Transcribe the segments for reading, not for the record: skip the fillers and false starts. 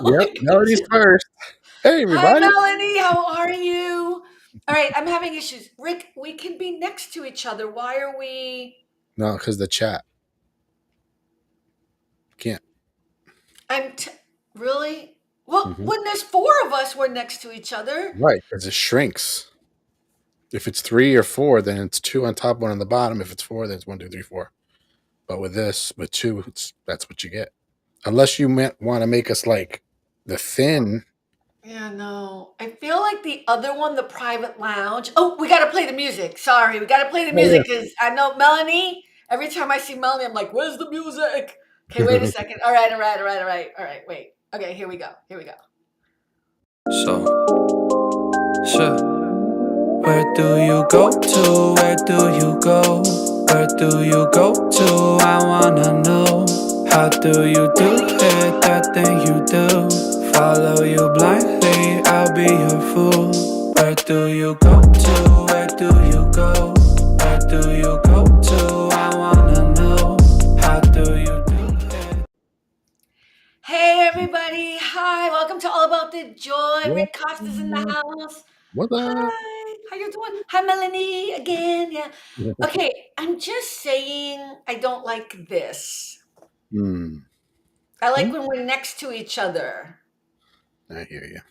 Oh Yep, my Melody's goodness. first. Hey, Hi, everybody. Melanie. How are you? All right, I'm having issues. Rick, we can be next to each other. Why are we? No, because the chat can't. I'm really? Well, Hmm. when there's four of us, we're next to each other. Right, because it shrinks. If it's 3 or 4, then it's 2 on top, 1 on the bottom. If it's 4, then it's 1, 2, 3, 4. But with this, with 2, that's what you get. Unless you want to make us like the thin. Yeah, no. I feel like the other one, the private lounge. Oh, we got to play the music. Sorry, we got to play the Oh music because I know Melanie. Every time I see Melanie, I'm like, "Where's the music?" Okay, wait a yeah. second. All right, all right, all right, all right, all right. Wait. Okay, here we go. Here we go. So, sure. Where do you go to? Where do you go? Where do you go to? I wanna know. How do you do it? That thing you do. Follow you blindly, I'll be your fool. Where do you go to? Where do you go? Where do you go to? I wanna know. How do you do it? Hey everybody! Hi, welcome to All About the Joy. Rick Costa's in the house. What's up? Hi, how you doing? Hi, Melanie again. Yeah. Okay, I'm just saying I don't like this. Hmm. I like Hmm? when we're next to each other. I hear you.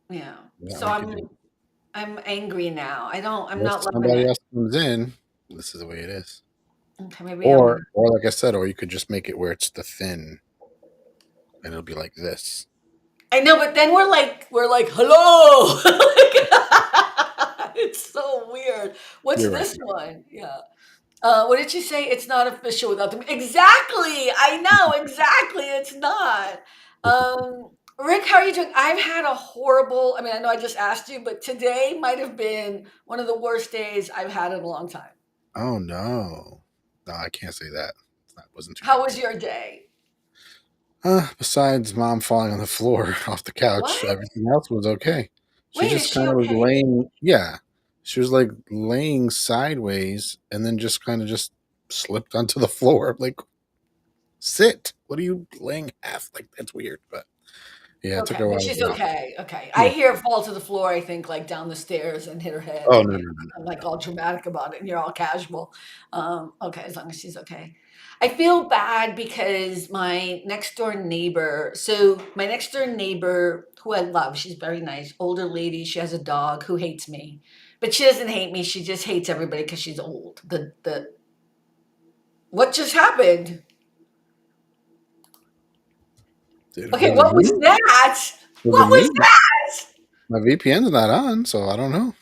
Yeah. Yeah, So I could do. I'm angry now. I don't. I'm If not loving somebody it. else comes in, this is the way it is. Okay, maybe I'm. Or like I said, or you could just make it where it's the thin, and it'll be like this. I know, but then we're like hello. It's so weird. What's You're right. this one? Yeah. What did she say? It's not official without them. Exactly. I know. Exactly. It's not. Rick, how are you doing? I've had a horrible. I mean, I know I just asked you, but today might have been one of the worst days I've had in a long time. Oh no, no, I can't say that. That wasn't too How bad. was your day? Besides mom falling on the floor off the couch, What? everything else was okay. She Wait, is just she kind of was okay? laying, yeah, she was like laying sideways and then just kind of just slipped onto the floor. Like, sit. What are you laying half? Like, that's weird. But yeah, it took Okay, her a but while to she's get up. okay. Okay, I Yeah. hear her fall to the floor. I think like down the stairs and hit her head, Oh, and no, you no, know, no, I'm like all dramatic about it, and you're all casual. Okay, as long as she's okay. I feel bad because my next door neighbor. So my next door neighbor, who I love, she's very nice, older lady. She has a dog who hates me, but she doesn't hate me. She just hates everybody because she's old. The what just happened? Okay, Was it what was me? that? Was it What was me? that? My VPN's not on, so I don't know.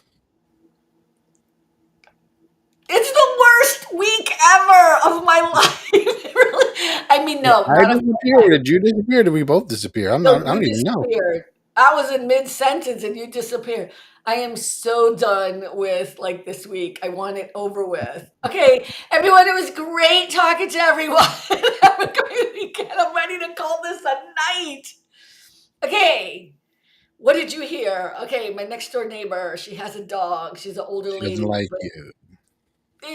It's the worst week ever of my life. Really. I mean, Did no, I not of disappear? Or did you disappear? Or did we both disappear? no, I you don't even know. disappeared. I was in mid sentence and you disappeared. I am so done with like this week. I want it over with. Okay, everyone, it was great talking to everyone. Have a great weekend. I'm ready to call this a night. Okay, what did you hear? Okay, my next door neighbor, she has a dog. She's an older She doesn't lady, like but you.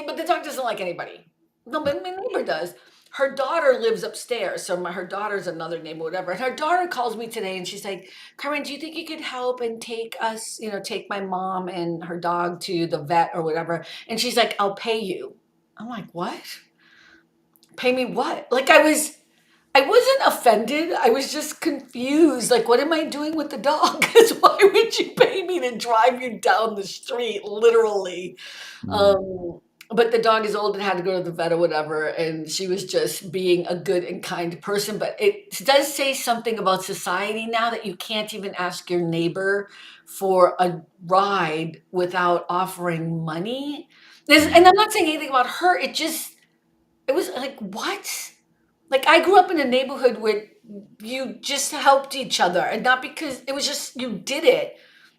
but the dog doesn't like anybody. No, No. but my neighbor does. Her daughter lives upstairs, so her daughter's another neighbor, whatever. And her daughter calls me today, and she's like, "Carmen, do you think you could help and take us, take my mom and her dog to the vet or whatever?" And she's like, "I'll pay you." I'm like, "What? Pay me what?" Like I wasn't offended. I was just confused. Like, what am I doing with the dog? Because why would you pay me to drive you down the street, literally? Mm. Um, but the dog is old and had to go to the vet or whatever, and she was just being a good and kind person. But it does say something about society now that you can't even ask your neighbor for a ride without offering money. And Mm. I'm not saying anything about her. It was like, what? Like I grew up in a neighborhood where you just helped each other, and not because it was just you did it.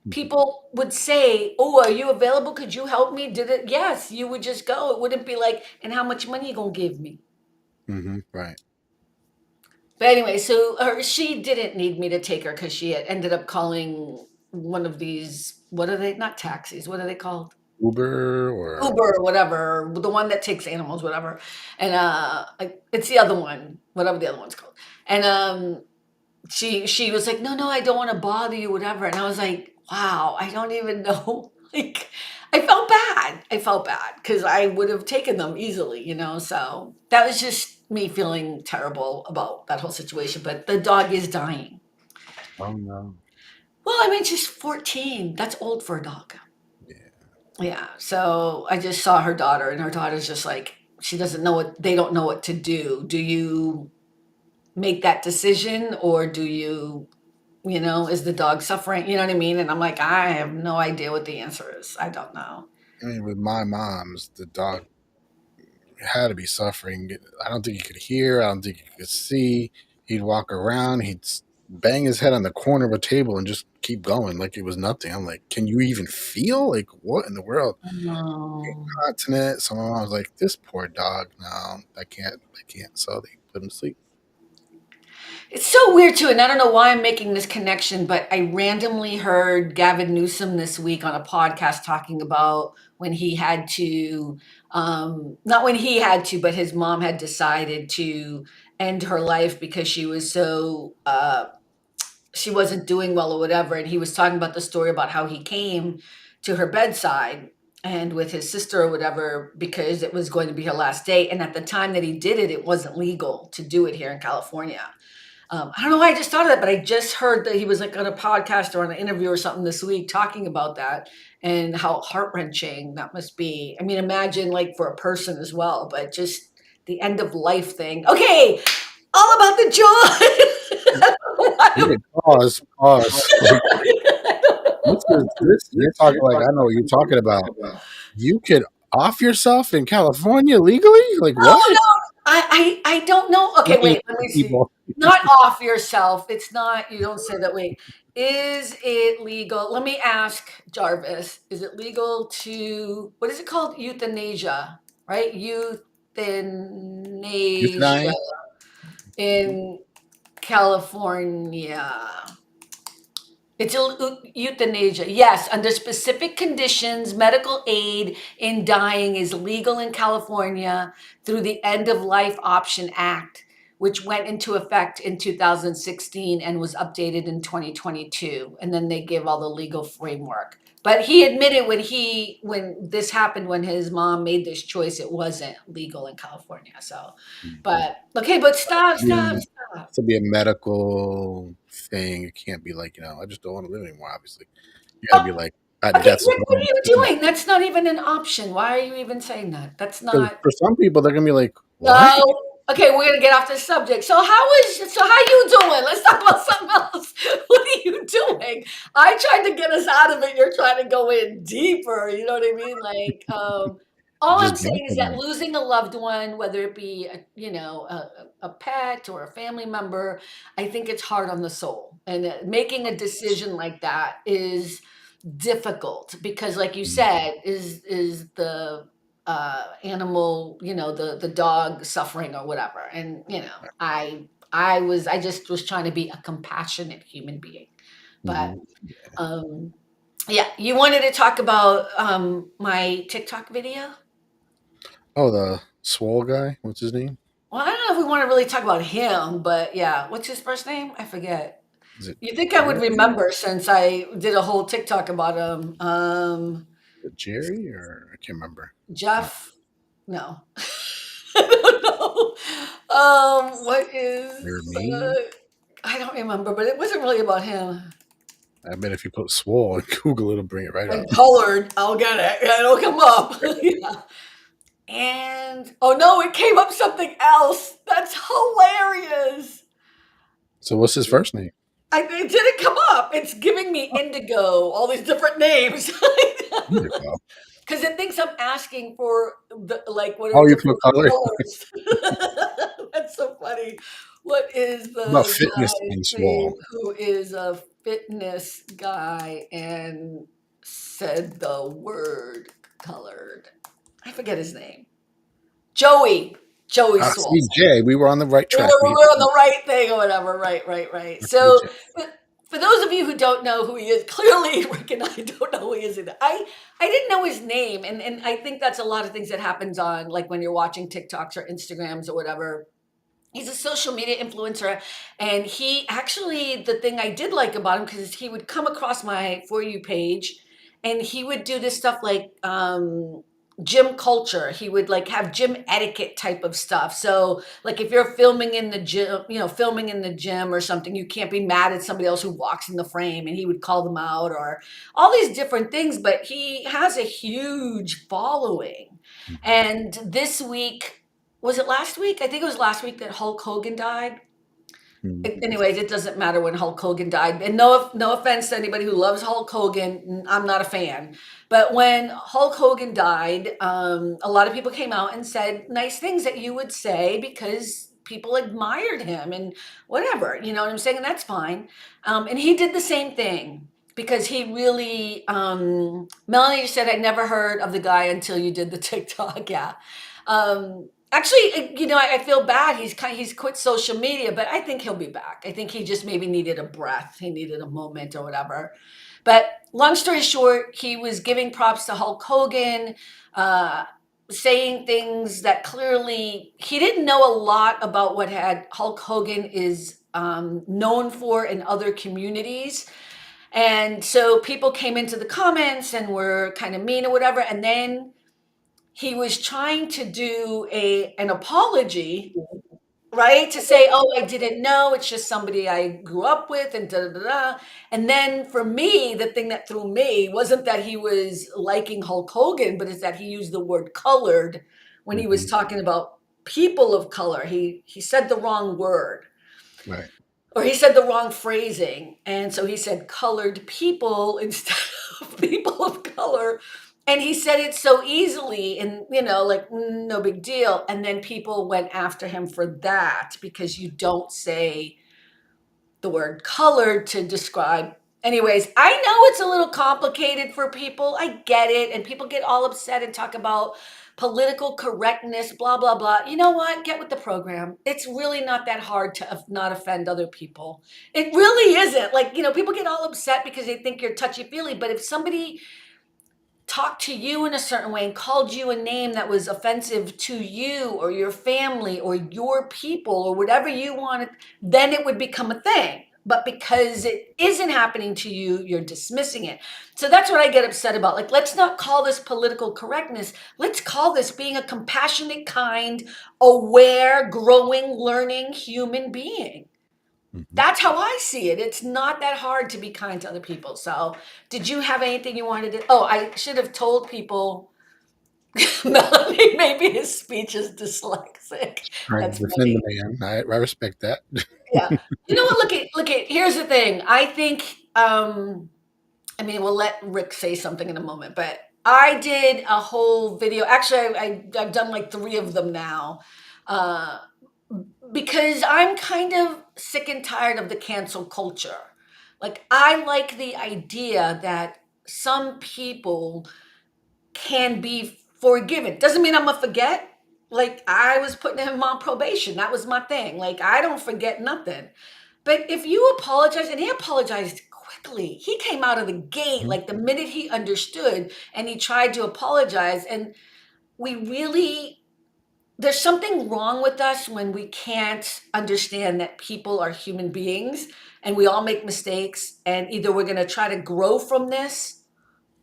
People would say, "Oh, are you available? Could you help me?" Did it? Yes, you would just go. It wouldn't be like, "And how much money you gonna give me?" Mm-hmm. Right. But anyway, so she didn't need me to take her because she had ended up calling one of these. What are they? Not taxis. What are they called? Uber or Uber or whatever, the one that takes animals, whatever. And it's the other one, whatever the other one's called. And she was like, no, I don't want to bother you, whatever. And I was like, wow, I don't even know. Like, I felt bad because I would have taken them easily, you know. So that was just me feeling terrible about that whole situation. But the dog is dying. Oh no. Well, I mean, she's 14. That's old for a dog. Yeah. Yeah. So I just saw her daughter, and her daughter's just like, she doesn't know what, they don't know what to do. Do you make that decision, or do you, is the dog suffering? You know what I mean? And I'm like, I have no idea what the answer is. I don't know. I mean, with my mom's, the dog had to be suffering. I don't think he could hear. I don't think he could see. He'd walk around. Bang his head on the corner of a table and just keep going like it was nothing. I'm like, can you even feel? Like, what in the world? No. Continent. So my mom was like, this poor dog. No, I can't. So they put him to sleep. It's so weird too, and I don't know why I'm making this connection, but I randomly heard Gavin Newsom this week on a podcast talking about when he had to, not when he had to, but his mom had decided to end her life because she was so she wasn't doing well or whatever. And he was talking about the story about how he came to her bedside and with his sister or whatever because it was going to be her last day. And at the time that he did it, it wasn't legal to do it here in California. I don't know why I just thought of that, but I just heard that he was like on a podcast or on an interview or something this week talking about that and how heart-wrenching that must be. I mean, imagine like for a person as well, but just the end of life thing. Okay, all about the joy. Yeah, pause. You're talking like I know what you're talking about. You could off yourself in California legally? Like No, what? no, I don't know. Okay, wait, let me see. People. Not off yourself. It's not, you don't say that. Wait, is it legal? Let me ask Jarvis. Is it legal to, what is it called? Euthanasia, right? Euthanasia Euthanize? in California. It's euthanasia. Yes, under specific conditions, medical aid in dying is legal in California through the End of Life Option Act, which went into effect in 2016 and was updated in 2022. And then they give all the legal framework. But he admitted when this happened, when his mom made this choice, it wasn't legal in California. So, but okay, but stop. It's to be a medical thing. It can't be like, I just don't want to live anymore, obviously. You gotta be like, Okay, death's what are you doing? That's not even an option. Why are you even saying that? That's not. for some people, they're gonna be like, what? No. Okay, we're gonna get off the subject. So how you doing? Let's talk about something else. What are you doing? I tried to get us out of it. You're trying to go in deeper. You know what I mean? Like, all I'm Just saying is that jumping. losing a loved one, whether it be a pet or a family member, I think it's hard on the soul. And making a decision like that is difficult because, like you said, is the animal, the dog suffering or whatever. And I just was trying to be a compassionate human being. But um yeah, you wanted to talk about my TikTok video? Oh, the swole guy. What's his name? Well, I don't know if we want to really talk about him, but yeah, what's his first name? I forget. Is it You think I would remember since I did a whole TikTok about him. Jerry or I can't remember. Jeff? No. I don't know. What is Jeremy? I don't remember, but it wasn't really about him. I bet if you put swole in Google, it'll bring it right up. Like colored, I'll get it. It'll come up. Yeah. And oh no, it came up something else. That's hilarious. So what's his first name? It didn't come up. It's giving me indigo, all these different names. Indigo. Because it thinks I'm asking for what Oh, are you different put color? colors. That's so funny. What is the About fitness guy's and name swole. who is a fitness guy and said the word colored? I forget his name. Joey Swole. CJ, we were on the right We track. were on the right thing or whatever. Right. So, for those of you who don't know who he is, clearly Rick and I don't know who he is either. I didn't know his name, and I think that's a lot of things that happens on, like when you're watching TikToks or Instagrams or whatever. he's a social media influencer, and he actually, the thing I did like about him, because he would come across my For You page, and he would do this stuff like gym culture. He would like have gym etiquette type of stuff. So like if you're filming in the gym, filming in the gym or something, you can't be mad at somebody else who walks in the frame, and he would call them out, or all these different things. But he has a huge following. And this week, was it last week? I think it was last week that Hulk Hogan died. Anyways, it doesn't matter when Hulk Hogan died. And no offense to anybody who loves Hulk Hogan, I'm not a fan. But when Hulk Hogan died, a lot of people came out and said nice things that you would say because people admired him and whatever, you know what I'm saying? And that's fine. And he did the same thing because he really, Melanie just said, I never heard of the guy until you did the TikTok. Yeah. Actually, I feel bad. He's quit social media, but I think he'll be back. I think he just maybe needed a breath. He needed a moment or whatever. But long story short, he was giving props to Hulk Hogan, saying things that clearly he didn't know a lot about what had Hulk Hogan is known for in other communities. And so people came into the comments and were kind of mean or whatever. And then he was trying to do an apology, right? To say, oh, I didn't know, it's just somebody I grew up with, and da da da da. And then for me, the thing that threw me wasn't that he was liking Hulk Hogan, but it's that he used the word colored when he was talking about people of color. He said the wrong word. Right. Or he said the wrong phrasing. And so he said colored people instead of people of color. And he said it so easily and, like, no big deal. And then people went after him for that because you don't say the word colored to describe. Anyways, I know it's a little complicated for people. I get it. And people get all upset and talk about political correctness, blah, blah, blah. You know what? Get with the program. It's really not that hard to not offend other people. It really isn't. Like, people get all upset because they think you're touchy-feely. But if somebody talked to you in a certain way and called you a name that was offensive to you or your family or your people or whatever you wanted, then it would become a thing. But because it isn't happening to you, you're dismissing it. So that's what I get upset about. Like, let's not call this political correctness. Let's call this being a compassionate, kind, aware, growing, learning human being. That's how I see it. It's not that hard to be kind to other people. So, did you have anything you wanted to? Oh, I should have told people. Melanie, maybe his speech is dyslexic. Trying That's to defend funny. the man. I respect that. Yeah. You know what? Look at. Here's the thing. I think. We'll let Rick say something in a moment, but I did a whole video. Actually, I've done like 3 of them now. Uh, because I'm kind of sick and tired of the cancel culture. Like, I like the idea that some people can be forgiven. Doesn't mean I'm gonna forget. Like, I was putting him on probation. That was my thing. Like, I don't forget nothing. But if you apologize, and he apologized quickly, he came out of the gate like the minute he understood and he tried to apologize. And we really there's something wrong with us when we can't understand that people are human beings and we all make mistakes, and either we're going to try to grow from this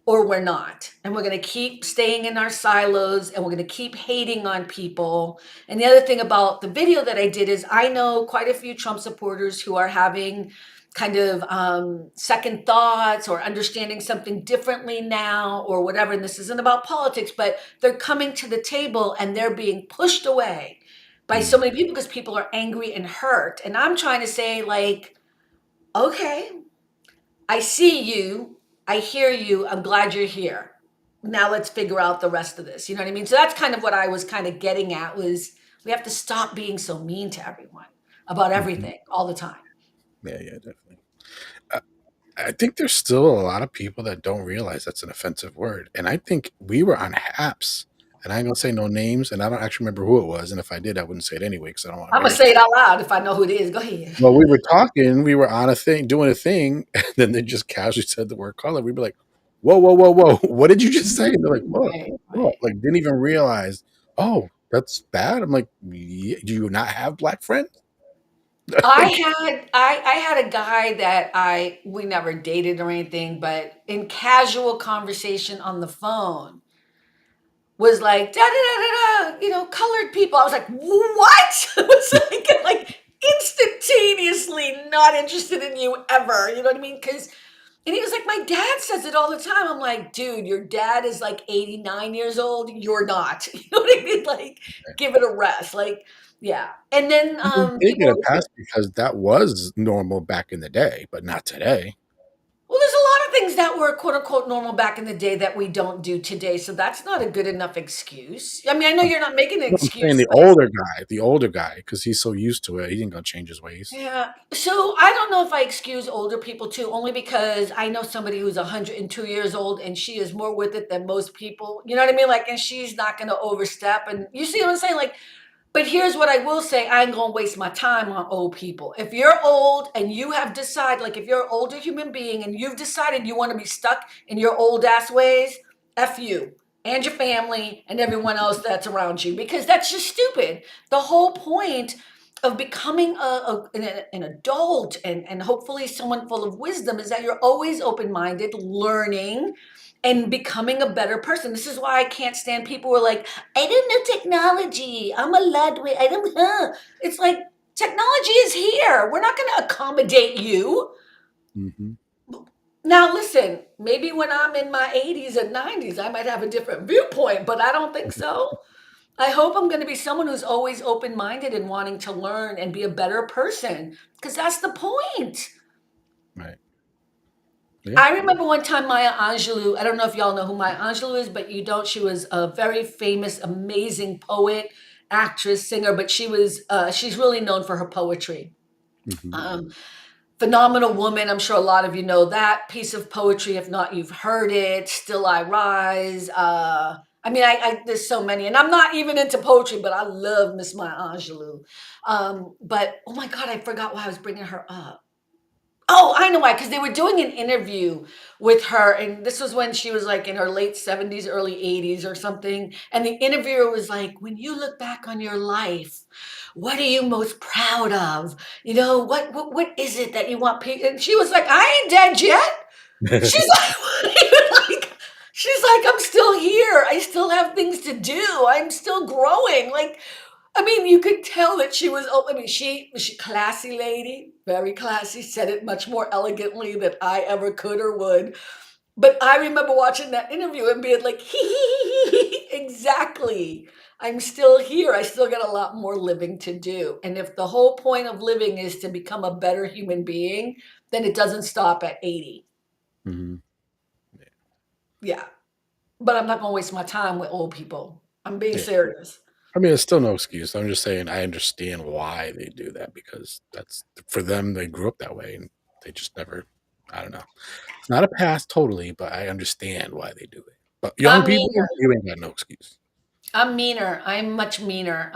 or we're not, and we're going to keep staying in our silos, and we're going to keep hating on people. And the other thing about the video that I did is I know quite a few Trump supporters who are having kind of second thoughts or understanding something differently now or whatever. And this isn't about politics, but they're coming to the table and they're being pushed away by so many people because people are angry and hurt. And I'm trying to say, like, okay, I see you, I hear you, I'm glad you're here. Now let's figure out the rest of this. You know what I mean? So that's kind of what I was kind of getting at, was we have to stop being so mean to everyone about everything all the time. Yeah, definitely. I think there's still a lot of people that don't realize that's an offensive word. And I think we were on Haps, and I ain't gonna say no names, and I don't actually remember who it was. And if I did, I wouldn't say it anyway because I don't want to. I'm gonna say it out loud if I know who it is. Go ahead. Well, we were talking, we were on a thing, doing a thing, and then they just casually said the word color. We'd be like, whoa, what did you just say? And they're like, whoa, Right, whoa. right. Like, didn't even realize, oh, That's bad. I'm like, "Yeah, do you not have black friends?" I had a guy that we never dated or anything, but in casual conversation on the phone was like da da da da da, colored people. I was like, what? I was like instantaneously not interested in you ever. You know what I mean? And he was like, my dad says it all the time. I'm like, dude, your dad is like 89 years old. You're not. You know what I mean? Like, give it a rest. Like, yeah. And then You did get people a pass because that was normal back in the day, but not today. Well, there's a lot of things that were quote unquote normal back in the day that we don't do today. So that's not a good enough excuse. I mean, I know you're not making an No, I'm saying excuse, but the older guy, because he's so used to it, he ain't gonna change his ways. yeah. So I don't know if I excuse older people too, only because I know somebody who's 102 years old and she is more with it than most people. You know what I mean? Like, and she's not going to overstep. And you see what I'm saying? Like, but here's what I will say. I ain't going to waste my time on old people. If you're old and you have decided, like if you're an older human being and you've decided you want to be stuck in your old ass ways, F you and your family and everyone else that's around you, because that's just stupid. The whole point of becoming an adult and hopefully someone full of wisdom is that you're always open-minded, learning and becoming a better person. This is why I can't stand people who are like, I don't know technology. I'm a Ludwig. I don't know. It's like technology is here. We're not going to accommodate you. Mm-hmm. Now, listen, maybe when I'm in my 80s and 90s, I might have a different viewpoint, but I don't think so. I hope I'm going to be someone who's always open minded and wanting to learn and be a better person because that's the point. Right. Yeah. I remember one time Maya Angelou, I don't know if y'all know who Maya Angelou is, but you don't. She was a very famous, amazing poet, actress, singer, but she's really known for her poetry. Mm-hmm. Phenomenal woman. I'm sure a lot of you know that piece of poetry. If not, you've heard it. Still I Rise. I mean, I there's so many, and I'm not even into poetry, but I love Miss Maya Angelou. But oh my God, I forgot why I was bringing her up. Oh, I know why, because they were doing an interview with her, and this was when she was like in her late 70s, early 80s or something. And the interviewer was like, when you look back on your life, what are you most proud of? What is it that you want people? And she was like, I ain't dead yet. She's like, she's like, I'm still here. I still have things to do. I'm still growing. Like, I mean, you could tell that she was. Oh, I mean, she classy lady, very classy. Said it much more elegantly than I ever could or would. But I remember watching that interview and being like, exactly. I'm still here. I still got a lot more living to do. And if the whole point of living is to become a better human being, then it doesn't stop at 80. Mm-hmm. Yeah. But I'm not going to waste my time with old people. I'm being Yeah. serious. I mean, it's still no excuse. I'm just saying I understand why they do that because that's for them. They grew up that way and they just never. I don't know. It's not a pass totally, but I understand why they do it. But young I'm people, meaner. you ain't got no excuse. I'm meaner. I'm much meaner.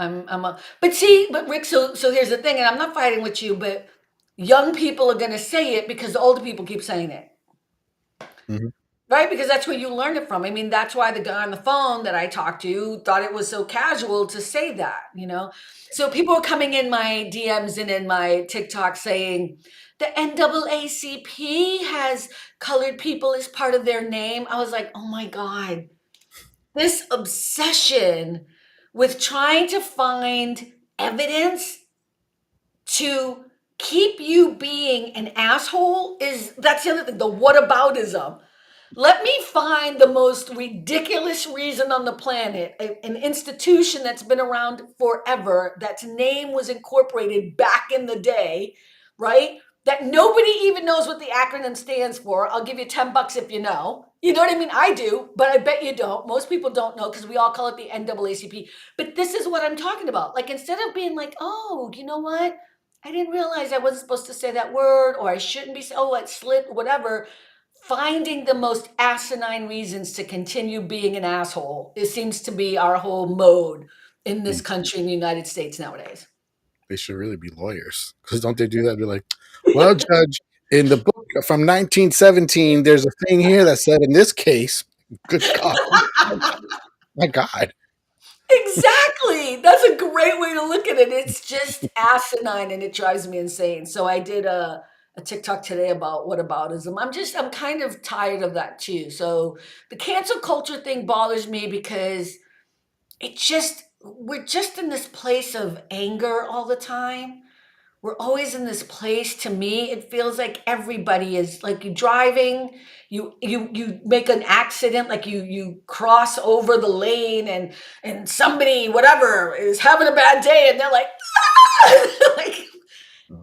But see, but Rick, so here's the thing, and I'm not fighting with you, but young people are gonna say it because the older people keep saying it. Mm-hmm. Right? Because that's where you learned it from. I mean, that's why the guy on the phone that I talked to thought it was so casual to say that. So people are coming in my DMs and in my TikTok saying the NAACP has colored people as part of their name. I was like, oh my God, this obsession with trying to find evidence to keep you being an asshole that's the other thing, the whataboutism. Let me find the most ridiculous reason on the planet, an institution that's been around forever, that's name was incorporated back in the day, right? That nobody even knows what the acronym stands for. I'll give you $10 if you know. You know what I mean? I do, but I bet you don't. Most people don't know because we all call it the NAACP. But this is what I'm talking about. Like, instead of being like, oh, you know what? I didn't realize I wasn't supposed to say that word, or I shouldn't be, oh, it slipped, whatever. Finding the most asinine reasons to continue being an asshole. It seems to be our whole mode in this country, in the United States nowadays. They should really be lawyers because don't they do that? Be like, well, judge, in the book from 1917, there's a thing here that said in this case, good God, my God. Exactly. That's a great way to look at it. It's just asinine and it drives me insane. So I did a TikTok today about whataboutism. I'm kind of tired of that too. So the cancel culture thing bothers me because we're just in this place of anger all the time. We're always in this place. To me, it feels like everybody is like you driving, you make an accident, like you cross over the lane and somebody whatever is having a bad day and they're like, "Ah!" like,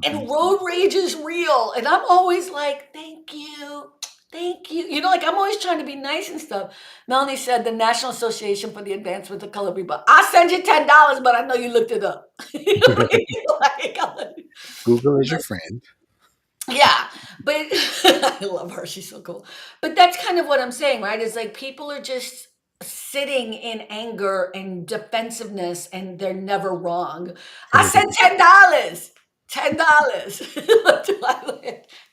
and road rage is real. And I'm always like, thank you. Thank you. You know, like I'm always trying to be nice and stuff. Melanie said the National Association for the Advancement of Color People. I'll send you $10, but I know you looked it up. You know what I mean? Like, Google is your friend. yeah, but I love her. She's so cool. But that's kind of what I'm saying, right? Is like people are just sitting in anger and defensiveness and they're never wrong. I said $10. $10.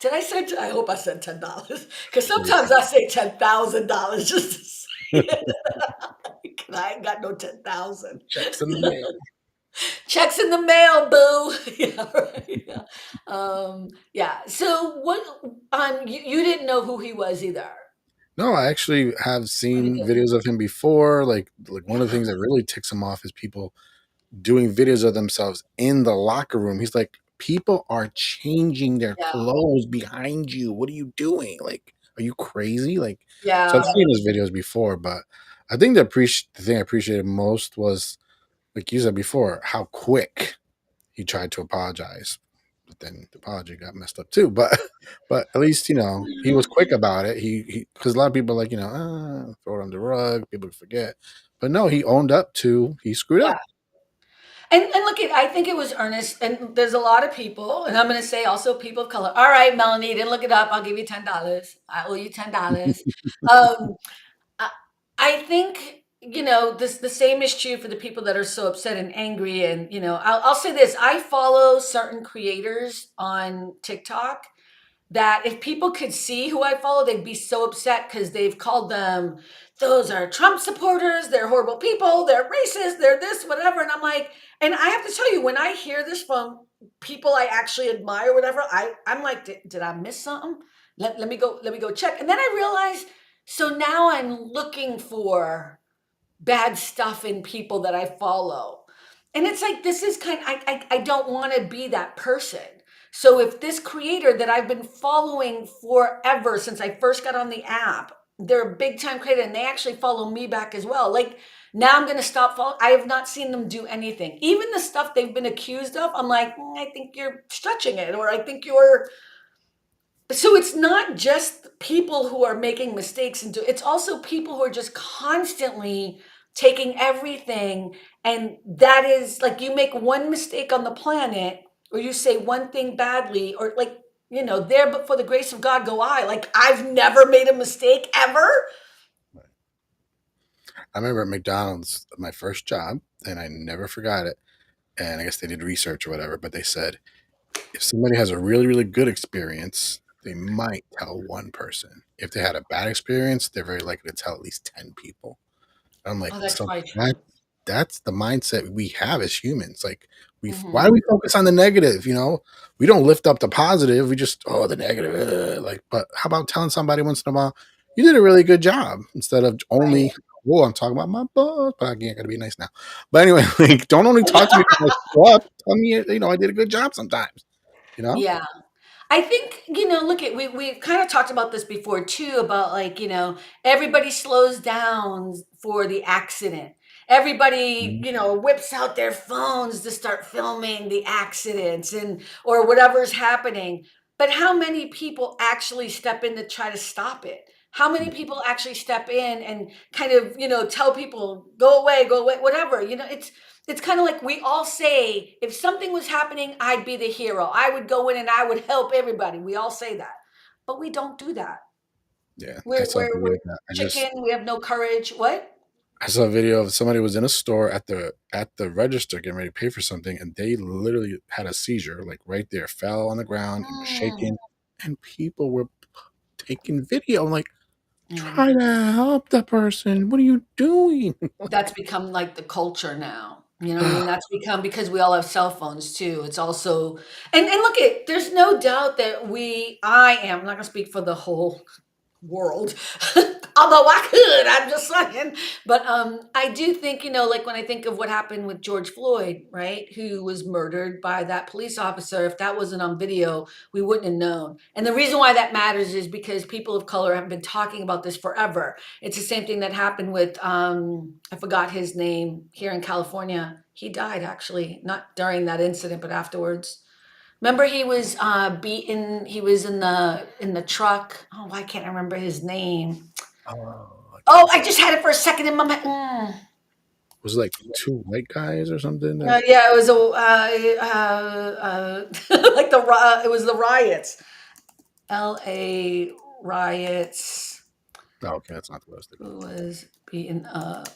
Did I say I hope I said $10. Because sometimes I say $10,000 just to say it. I ain't got no 10,000. Checks in the mail. Checks in the mail, boo. Yeah, right. Yeah. Yeah. So what you didn't know who he was either. No, I actually have Oh, you seen did. videos of him before. Like one of the Yeah. things that really ticks him off is people doing videos of themselves in the locker room. He's like, people are changing their Yeah. clothes behind you. What are you doing? Like, are you crazy? Like, so I've Yeah. seen his videos before, but I think the thing I appreciated most was, like you said before, how quick he tried to apologize. But then the apology got messed up too. But but at least he was quick about it. He because a lot of people are like throw it on the rug. People forget, but no, he owned up to he screwed Yeah. up. And look at I think it was earnest and there's a lot of people and I'm gonna say also people of color. All right, Melanie, you didn't look it up. I'll give you $10. I owe you $10. Um I I think this the same is true for the people that are so upset and angry. And I'll say this: I follow certain creators on TikTok that if people could see who I follow, they'd be so upset because they've called them those are Trump supporters, they're horrible people, they're racist, they're this, whatever. And I'm like, and I have to tell you, when I hear this from people I actually admire, whatever, I'm like, did I miss something? Let me go check. And then I realized, so now I'm looking for bad stuff in people that I follow. And it's like this is I don't want to be that person. So if this creator that I've been following forever since I first got on the app, they're a big time creator and they actually follow me back as well. Like now I'm going to stop following. I have not seen them do anything. Even the stuff they've been accused of, I'm like, I think you're stretching it or I think you're so it's not just people who are making mistakes it's also people who are just constantly taking everything and that is like you make one mistake on the planet or you say one thing badly or like there but for the grace of God go I like I've never made a mistake ever. I remember at McDonald's, my first job, and I never forgot it. And I guess they did research or whatever, but they said if somebody has a really, really good experience, they might tell one person. If they had a bad experience, they're very likely to tell at least 10 people. I'm like, Oh, that's so probably true. that's the mindset we have as humans. Like, why Hmm. do we focus on the negative? We don't lift up the positive. We just the negative. Like, but how about telling somebody once in a while, you did a really good job instead of Right. only. Oh, I'm talking about my boss, but I can't gotta be nice now. But anyway, like, don't only talk to me when I screw up. Tell me, I did a good job sometimes. You know. Yeah. I think, look at we've kind of talked about this before too, about like, everybody slows down for the accident. Everybody, Mhm. whips out their phones to start filming the accidents and or whatever's happening. But how many people actually step in to try to stop it? How many people actually step in and kind of, tell people, go away, whatever. It's kind of like we all say, if something was happening, I'd be the hero. I would go in and I would help everybody. We all say that, but we don't do that. Yeah, I saw a We're video of that. chicken. We have no courage. What? I saw a video of somebody was in a store at the register getting ready to pay for something, and they literally had a seizure, like right there, fell on the ground and was Mm, shaking, and people were taking video. I'm like, Try to help the person. What are you doing? That's become like the culture now. You know what I mean? That's become because we all have cell phones too. It's also and look at there's no doubt that I'm not gonna speak for the whole world. Although I could, I'm just saying. But I do think, like when I think of what happened with George Floyd, right, who was murdered by that police officer, if that wasn't on video, we wouldn't have known. And the reason why that matters is because people of color have been talking about this forever. It's the same thing that happened with I forgot his name here in California. He died actually, not during that incident, but afterwards. Remember he was beaten, he was in the truck. Oh, why can't I remember his name? Oh, Oh, I just had it for a second in my mind. was it like two white guys or something? Yeah, it was like it was the riots. LA riots. Oh, okay, that's not the list. Who was beaten up?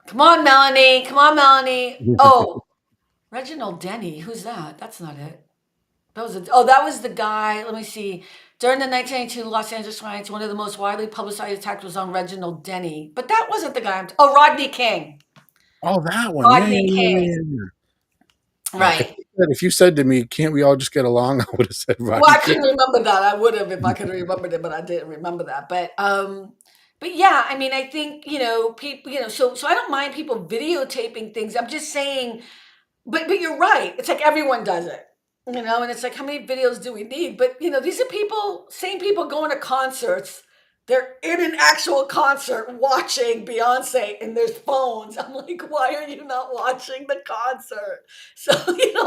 Come on, Melanie. Come on, Melanie. Oh, Reginald Denny. Who's that? That's not it. That was the guy. Let me see. During the 1992 Los Angeles riots, one of the most widely publicized attacks was on Reginald Denny. But that wasn't the guy. Rodney King. Oh, that one. Yeah, yeah, Rodney yeah, King. yeah, yeah. Yeah, Right. if you said to me, "Can't we all just get along?" I would have said Well, I Rodney King. couldn't remember that. I would have if I could have remembered it, but I didn't remember that. But yeah, I mean, I think people, so I don't mind people videotaping things. I'm just saying, but you're right. It's like everyone does it, and it's like how many videos do we need? But these are same people going to concerts. They're in an actual concert watching Beyonce and there's phones. I'm like, why are you not watching the concert? So,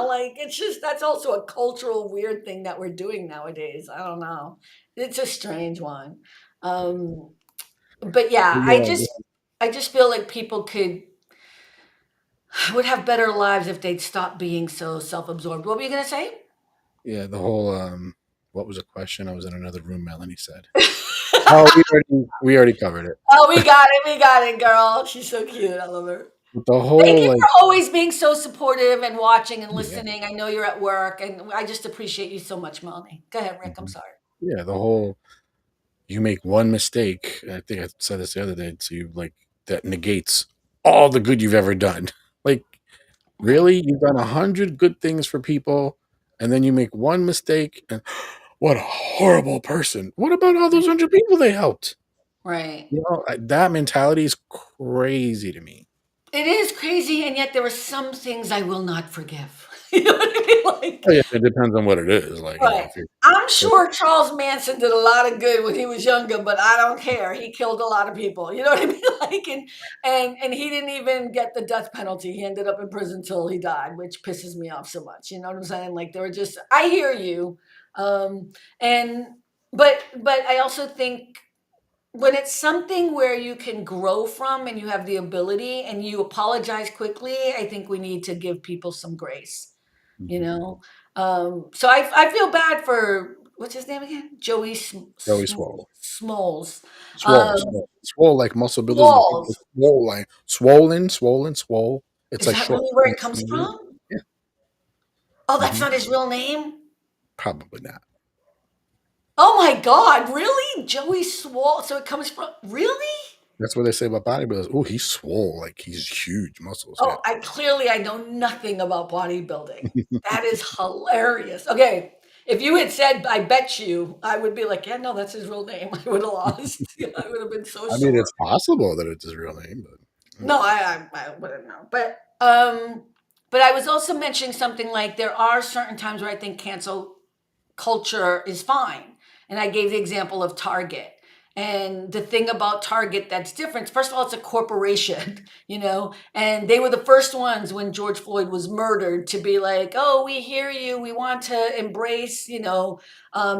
like it's just that's also a cultural weird thing that we're doing nowadays. I don't know. It's a strange one. Um, but yeah, I Yeah, just I just feel like people would have better lives if they'd stop being so self-absorbed. What were you gonna say? yeah. The whole what was a question? I was in another room. Melanie said, "Oh, we already covered it." Oh, we got it, girl. She's so cute. I love her. The Thank whole you like, for always being so supportive and watching and yeah, listening. I know you're at work, and I just appreciate you so much, Melanie. Go ahead, Rick. I'm mhm. sorry. Yeah, the whole you make one mistake. I think I said this the other day. So you like that negates all the good you've ever done. Like, Right, really, you've done 100 good things for people, and then you make one mistake, and what a horrible person. What about all those right, 100 people they helped? right. That mentality is crazy to me. It is crazy, and yet there are some things I will not forgive. You know what I mean? Oh, yeah, it depends on what it is. Like, Right. if you're I'm if sure Charles Manson did a lot of good when he was younger, but I don't care. He killed a lot of people. You know what I mean? Like, and he didn't even get the death penalty. He ended up in prison till he died, which pisses me off so much. You know what I'm saying? Like, there were just I hear you, um, and but I also think when it's something where you can grow from and you have the ability and you apologize quickly, I think we need to give people some grace, you Mhm. know? So I feel bad for what's his name again? Joey Joey Swole. Smalls. Swole, Um, swole. Swole like muscle builders, but Smalls. people swole like swollen, swollen, swole. It's Is like that short really where form it comes swole. from? Yeah. Oh, that's Mhm. not his real name? Probably not. Oh my God, really? Joey Swole. So it comes from really? That's what they say about bodybuilders. Oh, he's swole, like he's huge muscles. Yeah. Oh, I know nothing about bodybuilding. That is hilarious. Okay, if you had said, "I bet you," I would be like, "Yeah, no, that's his real name." I would have lost. I would have been so I mean, sore. it's possible that it's his real name, but No, I wouldn't know. But I was also mentioning something like there are certain times where I think cancel culture is fine. And I gave the example of Target. And the thing about Target that's different, first of all, it's a corporation, and they were the first ones when George Floyd was murdered to be like, oh, we hear you. We want to embrace,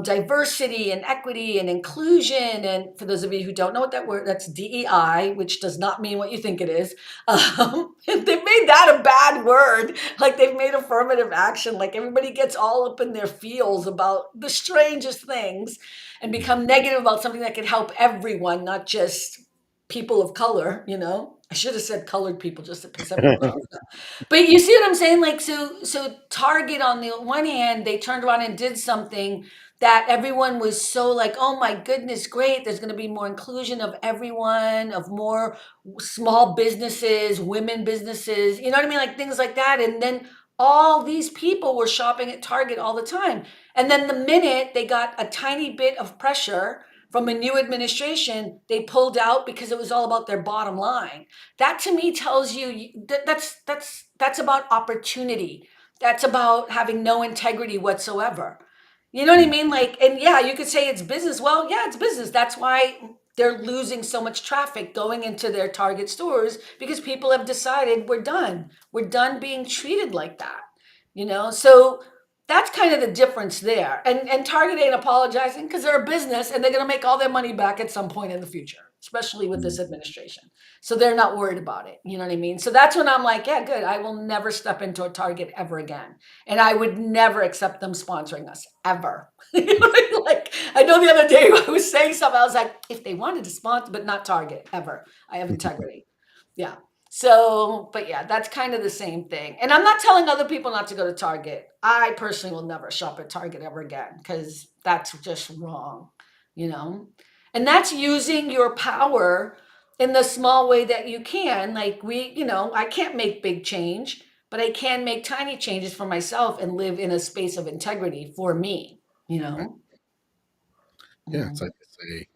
diversity and equity and inclusion. And for those of you who don't know what that word, that's DEI, which does not mean what you think it is. They've made that a bad word. Like they've made affirmative action. Like everybody gets all up in their feels about the strangest things and Mhm. become negative about something that could help everyone, not just people of color. I should have said colored people just to piss everyone off. But you see what I'm saying? Like, so Target on the one hand, they turned around and did something that everyone was so like, oh my goodness, great. There's going to be more inclusion of everyone, of more small businesses, women businesses, you know what I mean? Like things like that. And then all these people were shopping at Target all the time. And then the minute they got a tiny bit of pressure from a new administration, they pulled out because it was all about their bottom line. That to me tells you that's about opportunity. That's about having no integrity whatsoever. You know what I mean? Like, and yeah, you could say it's business. Well, yeah, it's business. That's why they're losing so much traffic going into their Target stores because people have decided we're done. We're done being treated like that. So that's kind of the difference there. And Target ain't apologizing because they're a business and they're going to make all their money back at some point in the future, especially with this administration. So they're not worried about it. You know what I mean? So that's when I'm like, yeah, good. I will never step into a Target ever again. And I would never accept them sponsoring us ever. You know what I mean? Like, I know the other day I was saying something, I was like, if they wanted to sponsor, but not Target ever. I have integrity. Yeah. So, but yeah, that's kind of the same thing. And I'm not telling other people not to go to Target. I personally will never shop at Target ever again because that's just wrong, you know? And that's using your power in the small way that you can. Like I can't make big change, but I can make tiny changes for myself and live in a space of integrity for me, you Right. know? Yeah, it's like they say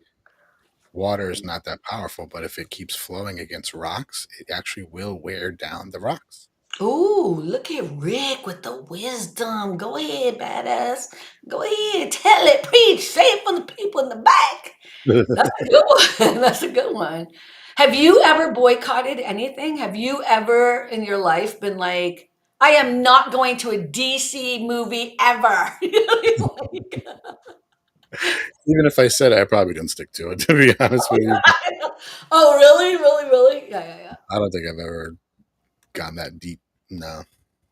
water is not that powerful, but if it keeps flowing against rocks, it actually will wear down the rocks. Ooh, look at Rick with the wisdom. Go ahead, badass. Go ahead, tell it, preach, say it for the people in the back. That's a good one. That's a good one. Have you ever boycotted anything? Have you ever in your life been like, I am not going to a DC movie ever? Like, Even if I said it, I probably didn't stick to it, to be honest with you. oh, really? Really? Really? Yeah, yeah, yeah. I don't think I've ever gone that deep. No.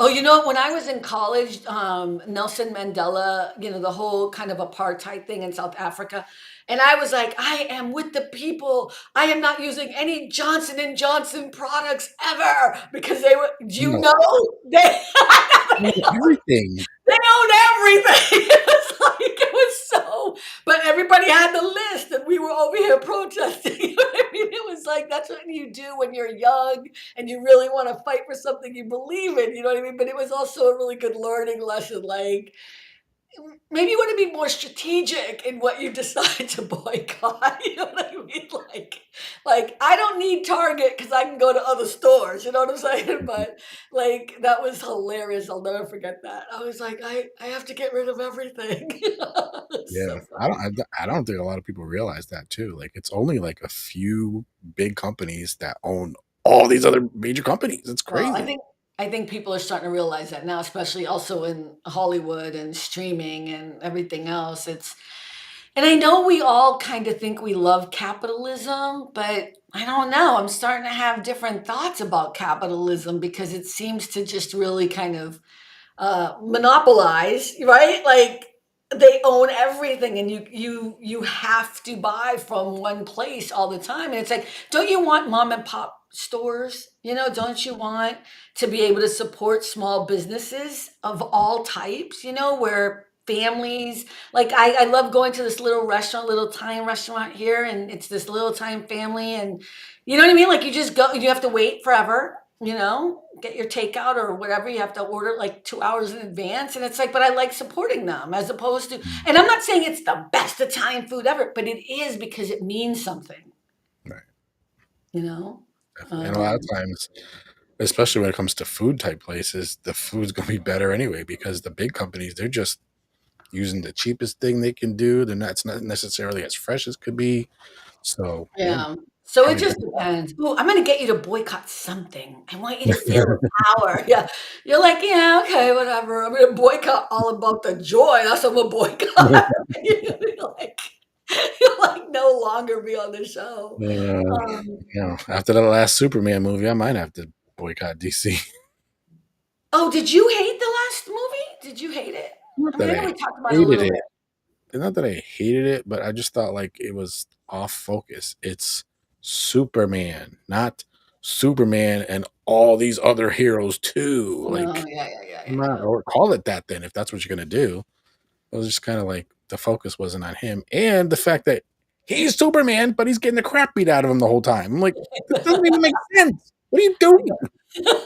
Oh, you know, when I was in college, Nelson Mandela, the whole kind of apartheid thing in South Africa, and I was like, I am with the people. I am not using any Johnson and Johnson products ever because they were. Do you No. know they? Everything. They own everything. But everybody had the list, and we were over here protesting. You know what I mean? It was like that's what you do when you're young and you really want to fight for something you believe in. You know what I mean? But it was also a really good learning lesson. Like maybe you want to be more strategic in what you decide to boycott. You know what I mean? Like I don't need Target because I can go to other stores. You know what I'm saying? But like that was hilarious. I'll never forget that. I was like, I have to get rid of everything. It's Yeah, so funny. I don't think a lot of people realize that too. Like it's only like a few big companies that own all these other major companies. It's Well, I crazy. think I think people are starting to realize that now, especially also in Hollywood and streaming and everything else. And I know we all kind of think we love capitalism, but I don't know. I'm starting to have different thoughts about capitalism because it seems to just really kind of monopolize, right? Like they own everything, and you have to buy from one place all the time. And it's like, don't you want mom and pop stores? Don't you want to be able to support small businesses of all types? Where families like I love going to this little restaurant, little Italian restaurant here, and it's this little Italian family, and you know what I mean? Like you just go, you have to wait forever, get your takeout or whatever. You have to order like 2 hours in advance. And it's like, but I like supporting them as opposed to, and I'm not saying it's the best Italian food ever, but it is because it means something, Right. you know? And a lot of Um, times, especially when it comes to food type places, the food's gonna be better anyway because the big companies, they're just using the cheapest thing they can do. It's not necessarily as fresh as could be. So yeah, yeah. So it probably just better. depends. Ooh, I'm going to get you to boycott something. I want you to feel the power. Yeah. You're like, yeah, okay, whatever. I'm going to boycott all about the joy. That's what I'm going to boycott. You're like, you'll like no longer be on the show. Uh, Um, after the last Superman movie, I might have to boycott DC. oh, did you hate the last movie? Did you hate it? Not I mean, that I know I we talked about it a hated little bit. it. Not that I hated it, but I just thought like it was off focus. It's Superman, not Superman and all these other heroes too. Oh, Like, yeah, yeah, yeah, yeah, not yeah. or call it that then if that's what you're gonna do. It was just kind of like the focus wasn't on him, and the fact that he's Superman, but he's getting the crap beat out of him the whole time. I'm like, this doesn't even make sense. What are you I doing? know.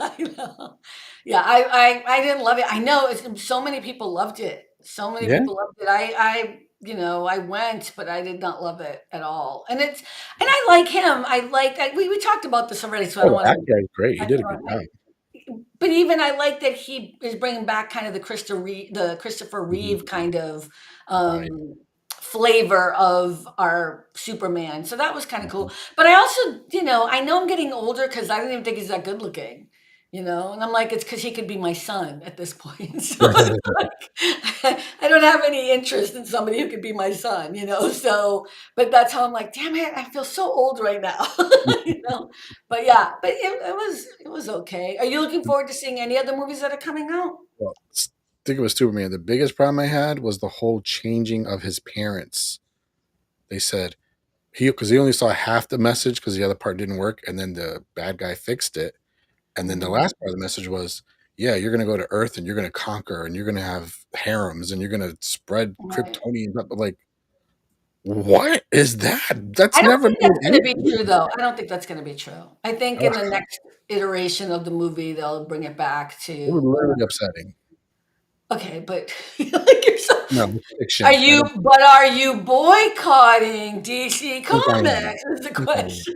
I know. Yeah, I didn't love it. I know so many people loved it. So many Yeah. people loved it. I went, but I did not love it at all. And I like him. We talked about this already, so I don't Oh, want that to. guy's great. He I did a don't good wanna job. but even I like that he is bringing back kind of the Christopher Mhm. Reeve kind of Right. flavor of our Superman. So that was kind of Mhm. cool. But I also, I know I'm getting older because I don't even think he's that good looking. And I'm like, it's because he could be my son at this point. So it's like, I don't have any interest in somebody who could be my son. So, but that's how I'm like, damn it, I feel so old right now. you know. But yeah, but it was okay. Are you looking forward to seeing any other movies that are coming out? Well, think it was Superman. The biggest problem I had was the whole changing of his parents. They said because he only saw half the message because the other part didn't work, and then the bad guy fixed it. And then the Mhm. last part of the message was, yeah, you're gonna go to Earth and you're gonna conquer and you're gonna have harems and you're gonna spread Right. Kryptonian. But like, what is that? That's I don't never think made that's any gonna be true, though. I don't think that's gonna be true. I think in the Ugh, next iteration of the movie, they'll bring it back it was to literally upsetting. okay, but like you're so No, it's are fiction. I you don't but are you boycotting DC think I am. Comics is the I think I am. question.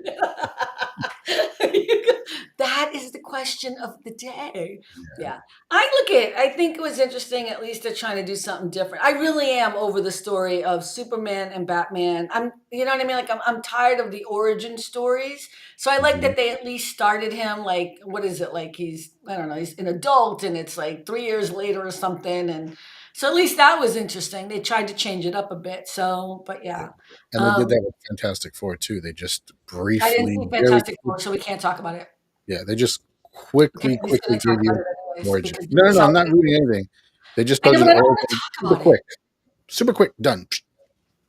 Are you go that is the question of the day. Yeah. Yeah. I think it was interesting, at least they're trying to do something different. I really am over the story of Superman and Batman. You know what I mean? Like, I'm tired of the origin stories. So I like Mhm. that they at least started him, like, what is it? Like, I don't know, he's an adult and it's like 3 years later or something. And so at least that was interesting. They tried to change it up a bit. So, but Yeah. yeah. And they did Um, that with Fantastic Four too. They just I didn't briefly, see very Fantastic Four, so we can't talk about it. yeah, they just Okay, quickly, I'm just quickly gonna talk gave about you it anyways origin. because No, you no, no, tell I'm not me. reading anything. They just I told know, you but the I don't want origin, to talk super about it. quick, super quick, done.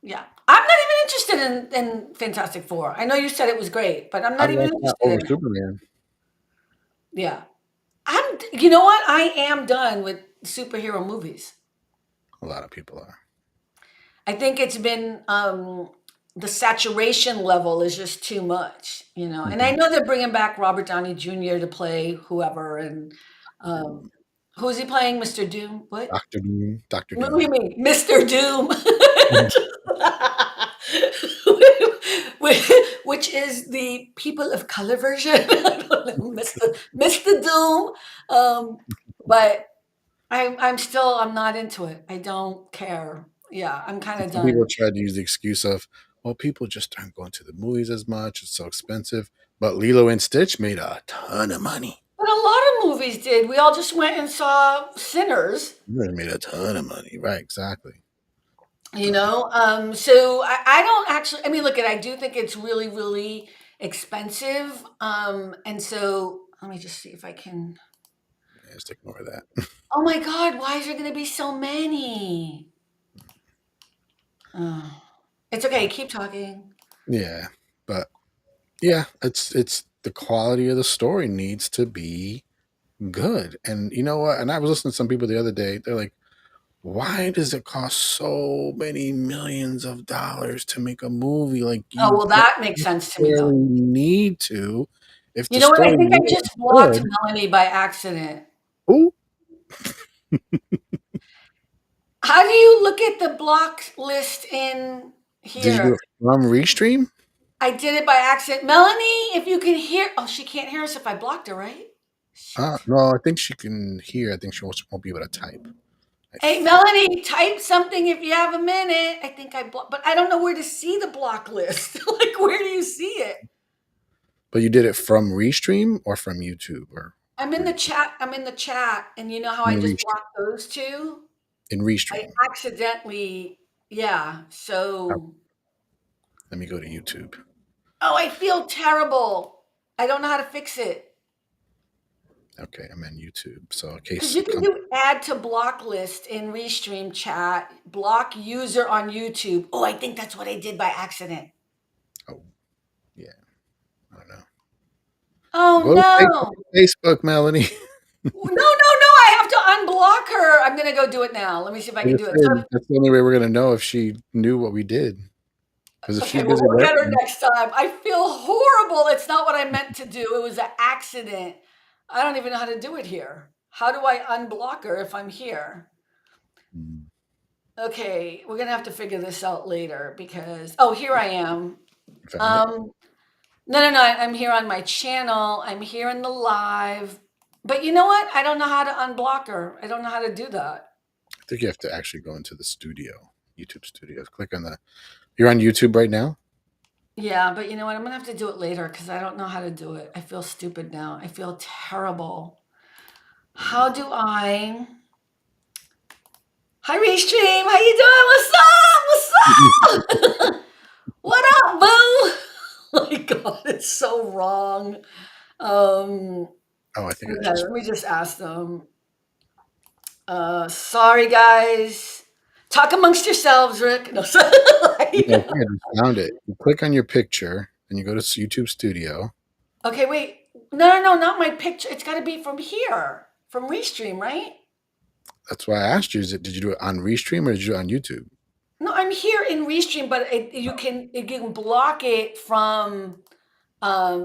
Yeah. I'm not even interested in Fantastic Four. I know you said it was great, but I'm I'd not even watch that interested over in it. Superman. Yeah. You know what? I am done with superhero movies. A lot of people are. I think it's been the saturation level is just too much. And I Mhm. know they're bringing back Robert Downey Jr. to play whoever, and um, who's he playing? Mr. Doom? What? Doctor Doom, Doctor What do you Doom. mean, Mr. Doom? Mhm. Which is the people of color version. I don't know, Mr. Doom. But I'm not into it. I don't care. Yeah, I'm kind of Some people done. tried to use the excuse of, well, people just aren't going to the movies as much. It's so expensive. But Lilo and Stitch made a ton of money. But a lot of movies did. We all just went and saw Sinners. They made a ton of money. Right, exactly. You So know, so I don't actually. I mean, look, I do think it's really, really expensive. And so let me just see if I can. yeah, just ignore that. Oh my God, why is there going to be so many? Oh, it's okay. Keep talking. Yeah. But yeah, it's the quality of the story needs to be good. And you know what? And I was listening to some people the other day. They're like, why does it cost so many millions of dollars to make a movie? Like Oh, you well, don't that makes sense to me, though. necessarily need to if You the know what? I story think I is just blocked good. Melanie by accident. Ooh, How do you look at the block list in did you do here? it from Restream? I did it by accident. Melanie, if you can hear, oh, she can't hear us if I blocked her, right? Shit. No, I think she can hear. I think she won't be able to type. I Hey, think. Melanie, type something if you have a minute. I think I blocked, but I don't know where to see the block list. Like, where do you see it? But you did it from Restream or from YouTube or I'm in where the did chat. I'm in the chat, and you know how in I just Restream? blocked those two? In I Restream. accidentally, yeah. Oh, So, let me go to YouTube. oh, I feel terrible. I don't know how to fix it. Okay, I'm in YouTube. So in Because case you it can comes. do add to block list in Restream chat, block user on YouTube. Oh, I think that's what I did by accident. Oh, yeah. I don't know. Oh Go to no. Facebook, Melanie. No, no, no. I have to unblock her. I'm gonna go do it now. Let me see if I can do it. So, That's the only way we're gonna know if she knew what we did. Because if okay, she's well, busy we'll get her working, next time. I feel horrible. It's not what I meant to do. It was an accident. I don't even know how to do it here. How do I unblock her if I'm here? Mm, Okay, we're gonna have to figure this out later because oh, here I am. you found it. Um, no. I'm here on my channel. I'm here in the live. But you know what? I don't know how to unblock her. I don't know how to do that. I think you have to actually go into the studio, YouTube studio. Click on the. You're on YouTube right now. Yeah, but you know what? I'm gonna have to do it later because I don't know how to do it. I feel stupid now. I feel terrible. How do I? Hi, Restream. How you doing? What's up? What up, boo? My God, it's so wrong. Um, Oh, I think I okay, just. let me just ask them. Sorry, guys. Talk amongst yourselves, Rick. No, Yeah, I think I just found it. You click on your picture and you go to YouTube Studio. okay, wait. No, not my picture. It's got to be from here, from Restream, right? That's why I asked you: did you do it on Restream or did you do it on YouTube? No, I'm here in Restream, but you can block it from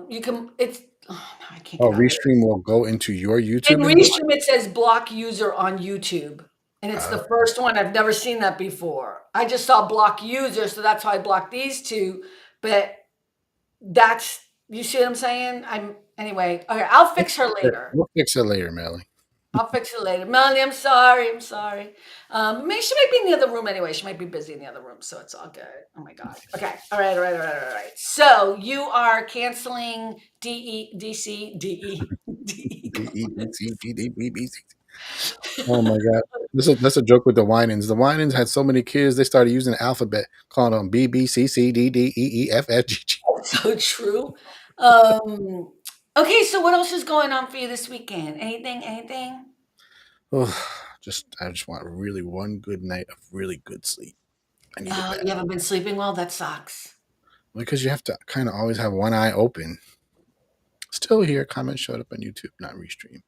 you can it's oh, no, I can't Oh, get out of it. Restream will go into your In YouTube and block. Restream, it says block user on YouTube, and it's the first one. I've never seen that before. I just saw block user, so that's why I blocked these two. But that's you see what I'm saying? I'm anyway. Okay, I'll fix her later. We'll fix it later, Melly. I'll fix it later. Melanie, I'm sorry. I'm sorry. Maybe she might be in the other room anyway. She might be busy in the other room, so it's all good. Oh my God. Okay. All right. So you are canceling Oh my God. That's a joke with the Winans. The Winans had so many kids, they started using the alphabet, calling them B, B, C, C, D, D, E, E, F, F, G, G. So true. Um, okay, so what else is going on for you this weekend? Anything? Oh, I just want really one good night of really good sleep. I need it Oh, bad. you haven't been sleeping well? That sucks. Because you have to kind of always have one eye open. Still here, comment showed up on YouTube, not Restream.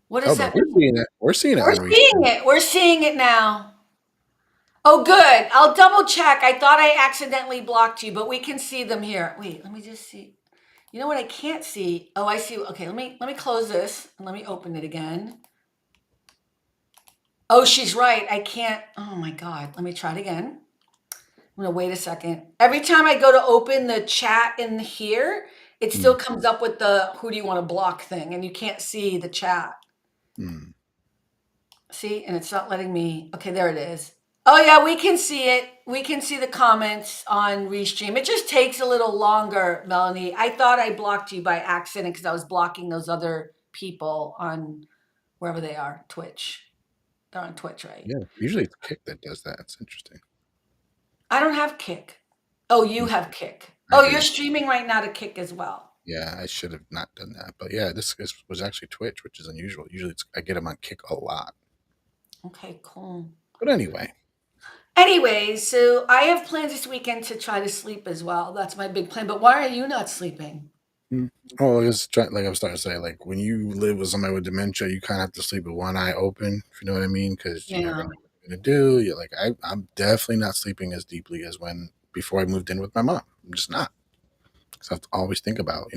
What Oh, is but that? we're seeing it. We're seeing it We're on seeing Restream. it. We're seeing it now. Oh, good. I'll double check. I thought I accidentally blocked you, but we can see them here. Wait, let me just see. You know what I can't see? Oh, I see. Okay, let me close this and let me open it again. Oh, she's right. I can't. Oh my God. Let me try it again. I'm gonna wait a second. Every time I go to open the chat in here, it still comes up with the who do you want to block thing, and you can't see the chat. Mm. See, and it's not letting me. Okay, there it is. Oh yeah, we can see it. We can see the comments on Restream. It just takes a little longer, Melanie. I thought I blocked you by accident because I was blocking those other people on wherever they are, Twitch. They're on Twitch, right? Yeah, usually it's Kick that does that. It's interesting. I don't have Kick. Oh, you have Kick. I Oh, do. you're streaming right now to Kick as well. Yeah, I should have not done that. But yeah, this was actually Twitch, which is unusual. Usually I get them on Kick a lot. Okay, cool. But anyway. Anyways, so I have plans this weekend to try to sleep as well. That's my big plan. But why are you not sleeping? Well, like I was starting to say, like when you live with somebody with dementia, you kind of have to sleep with one eye open, if you know what I mean, because you never Yeah. know what you're gonna do. You're like, I'm definitely not sleeping as deeply as when before I moved in with my mom. I'm just not. Because I have to always think about,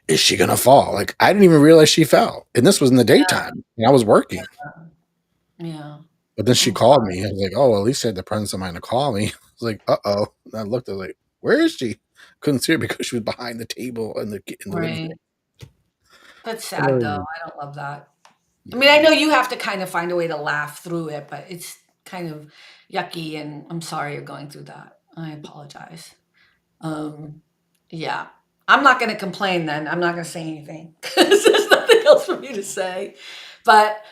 is she gonna fall? Like I didn't even realize she fell, and this was in the daytime, and I was working. Yeah. But then she Oh, called me. I was like, oh, well, at least she had the presence of mind to call me. I was like, uh-oh. And I looked, I was like, where is she? Couldn't see her because she was behind the table in the living room. right. That's sad though. Oh, I don't love that. I yeah. mean, I know you have to kind of find a way to laugh through it, but it's kind of yucky, and I'm sorry you're going through that. I apologize. Yeah. I'm not going to complain then. I'm not going to say anything because there's nothing else for me to say. But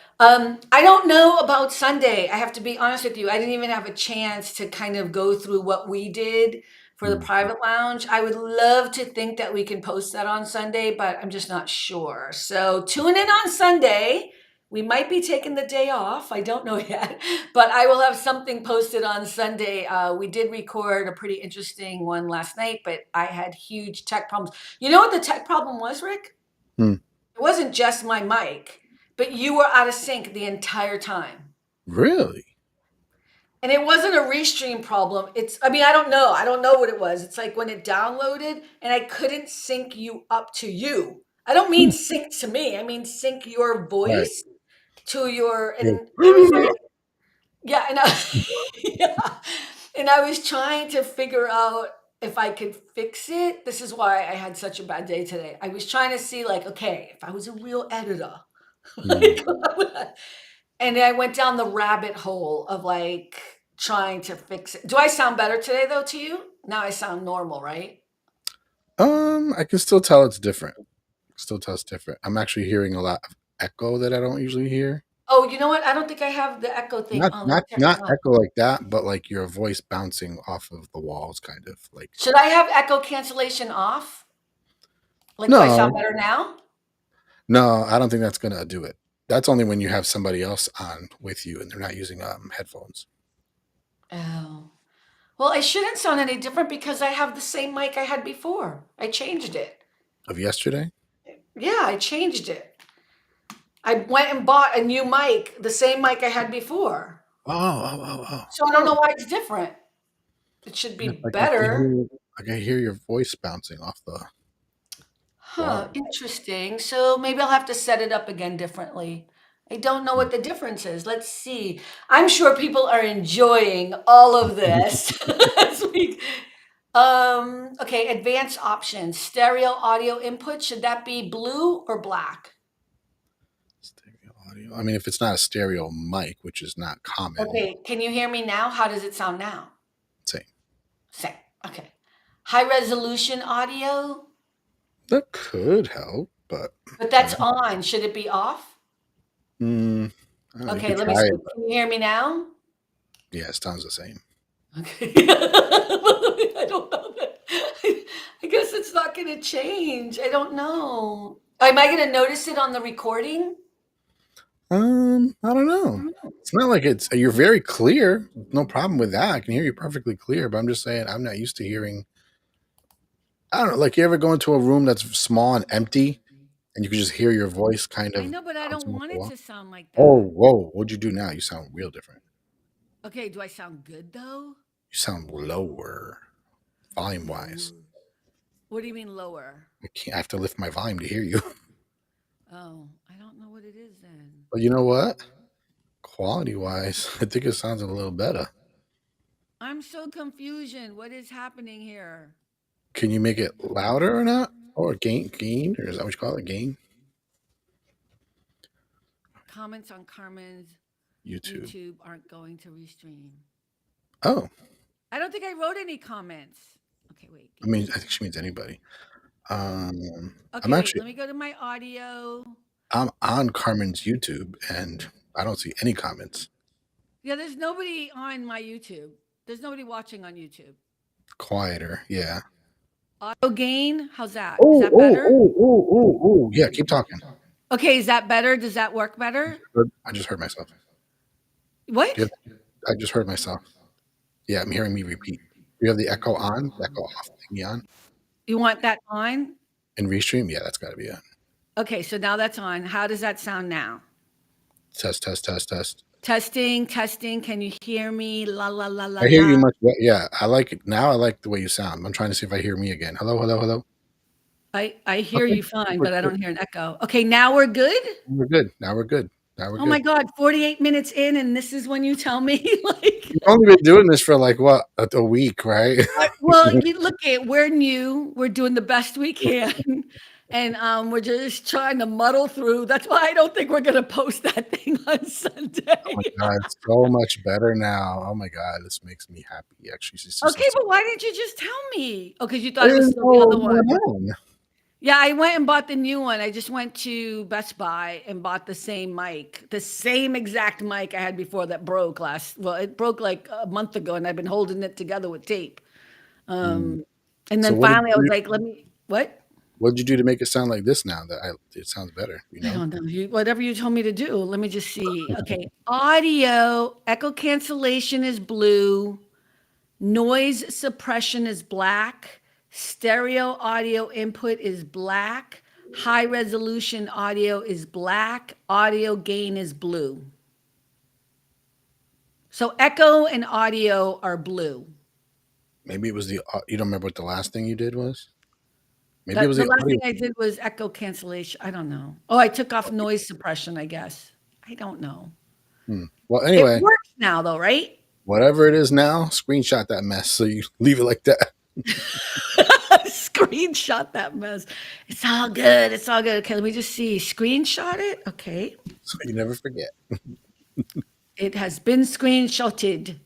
I don't know about Sunday. I have to be honest with you. I didn't even have a chance to kind of go through what we did for the Mm. private lounge. I would love to think that we can post that on Sunday, but I'm just not sure. So tune in on Sunday. We might be taking the day off. I don't know yet, but I will have something posted on Sunday. We did record a pretty interesting one last night, but I had huge tech problems. You know what the tech problem was, Rick? Hmm. It wasn't just my mic. but you were out of sync the entire time. Really? And it wasn't a restream problem. I mean, I don't know. I don't know what it was. It's like when it downloaded and I couldn't sync you up to you. I don't mean sync to me. I mean sync your Right. voice to your, Yeah. and it was like, yeah, and yeah. And I was trying to figure out if I could fix it. This is why I had such a bad day today. I was trying to see like, okay, if I was a real editor, Mm. like, and I went down the rabbit hole of like trying to fix it. Do I sound better today though to you? Now I sound normal, right? I can still tell it's different. Still tell it's different. I'm actually hearing a lot of echo that I don't usually hear. Oh, you know what? I don't think I have the echo thing Not on. Let not me turn not it on. echo like that, but like your voice bouncing off of the walls, kind of like. Should I have echo cancellation off? Like, do I sound No, better now? no, I don't think that's gonna do it. That's only when you have somebody else on with you and they're not using headphones. Oh. Well, it shouldn't sound any different because I have the same mic I had before. I changed it. Of yesterday? Yeah, I changed it. I went and bought a new mic, the same mic I had before. Oh. So I don't know why it's different. It should be Like I can better. hear your voice bouncing off the Huh, wall. interesting. So maybe I'll have to set it up again differently. I don't know what the difference is. Let's see. I'm sure people are enjoying all of this as we okay, advanced options. Stereo audio input, should that be blue or black? Stereo audio. I mean, if it's not a stereo mic, which is not common, Okay, can you hear me now? How does it sound now? same. Same. Okay. High resolution audio, That could help, but but that's on. Should it be off? mm, I don't know, you Okay, could let me try see. it. Can you hear me now? Yeah, it sounds the same. Okay. I don't know that. I guess it's not going to change. I don't know. Am I going to notice it on the recording? I don't know. It's not like you're very clear. No problem with that. I can hear you perfectly clear, but I'm just saying I'm not used to hearing. I don't know. Like you ever go into a room that's small and empty, and you can just hear your voice kind I of know, but I don't bouncing off want the it wall. to sound like Oh, that. whoa! What'd you do now? You sound real different. Okay, do I sound good though? You sound lower, volume wise. What do you mean lower? I have to lift my volume to hear you. Oh, I don't know what it is then. But you know what? Quality wise, I think it sounds a little better. I'm so confusion. What is happening here? Can you make it louder or not? Or gain? Or is that what you call it? Gain? Comments on Carmen's YouTube. YouTube aren't going to restream. Oh, I don't think I wrote any comments. Okay, wait. I mean, I think she means anybody. Okay, I'm actually let me go to my audio. I'm on Carmen's YouTube and I don't see any comments. Yeah, there's nobody on my YouTube. There's nobody watching on YouTube. Quieter, yeah. Audio gain, how's that? Is that better? Oh. Yeah, keep talking. Okay, is that better? Does that work better? I just heard myself. What? I just heard myself. Yeah, I'm hearing me repeat. You have the echo on, the echo off thingy on. You want that on? In Restream? Yeah, that's gotta be it. Okay, so now that's on. How does that sound now? Test. Testing. Can you hear me? La la la la I hear you la. much better. Yeah, I like it. Now I like the way you sound. I'm trying to see if I hear me again. Hello. I hear Okay, you fine, we're but I good. don't hear an echo. Okay, now we're good? We're good. Now we're good. Oh my God, 48 minutes in, and this is when you tell me, like, You've only been doing this for like what, a week, right? well, you look at we're new, we're doing the best we can, and we're just trying to muddle through. That's why I don't think we're gonna post that thing on Sunday. Oh my god, it's so much better now. Oh my god, this makes me happy. Actually, it's just Okay, but why didn't you just tell me? Oh, because you I thought it was didn't still the know other what was one. going on. Yeah, I went and bought the new one. I just went to Best Buy and bought the same mic, the same exact mic I had before that broke it broke like a month ago, and I've been holding it together with tape. Mm. And So then finally I was like, what? what did you do to make it sound like this now that it sounds better, you I know? don't know. Whatever you told me to do. Let me just see. Okay. Audio, echo cancellation is blue. Noise suppression is black. Stereo audio input is black. high resolution audio is black, audio gain is blue. So echo and audio are blue. Maybe it was you don't remember what the last thing you did was? Maybe it was The the last audio. thing I did was echo cancellation. I don't know. Oh, I took off noise suppression, I guess. I don't know. Well, It anyway, works now though, right? whatever it is now, screenshot that mess so you leave it like that. Screenshot that mess. It's all good. It's all good. Okay, let me just see. Screenshot it. Okay. So you never forget. It has been screenshotted.